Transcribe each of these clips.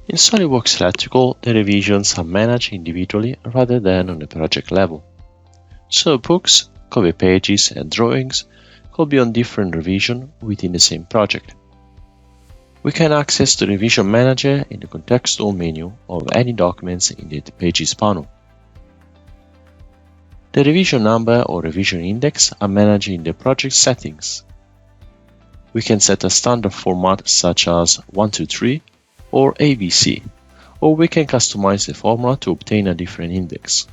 In SOLIDWORKS Electrical, the revisions are managed individually rather than on a project level. So books, cover pages, and drawings could be on different revisions within the same project. We can access the Revision Manager in the contextual menu of any documents in the Pages panel. The revision number or revision index are managed in the project settings. We can set a standard format such as 123 or ABC, or we can customize the formula to obtain a different index.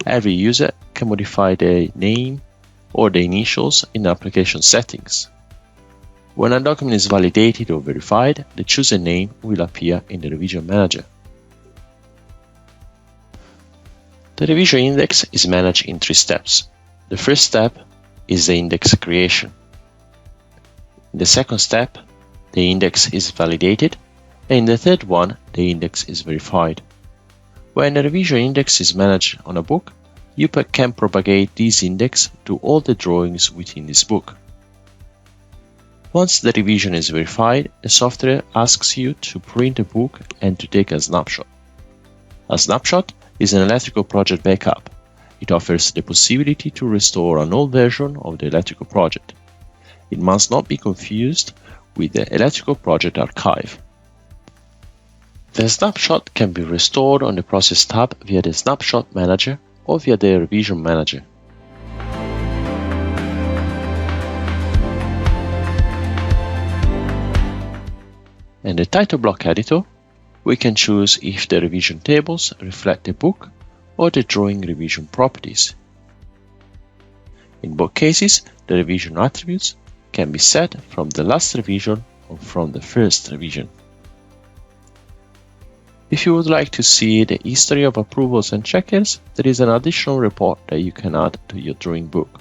Every user can modify the name or the initials in the application settings. When a document is validated or verified, the chosen name will appear in the Revision Manager. The revision index is managed in 3 steps. The first step is the index creation. In the second step, the index is validated, and in the third one, the index is verified. When the revision index is managed on a book, you can propagate this index to all the drawings within this book. Once the revision is verified, the software asks you to print the book and to take a snapshot. A snapshot is an electrical project backup. It offers the possibility to restore an old version of the electrical project. It must not be confused with the Electrical Project Archive. The snapshot can be restored on the Process tab via the Snapshot Manager or via the Revision Manager. In the Title Block Editor, we can choose if the revision tables reflect the book or the drawing revision properties. In both cases, the revision attributes can be set from the last revision or from the first revision. If you would like to see the history of approvals and checkers, there is an additional report that you can add to your drawing book.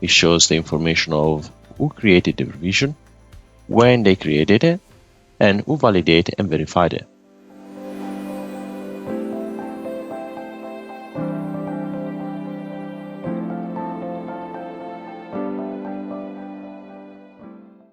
It shows the information of who created the revision, when they created it, and who validated and verified it.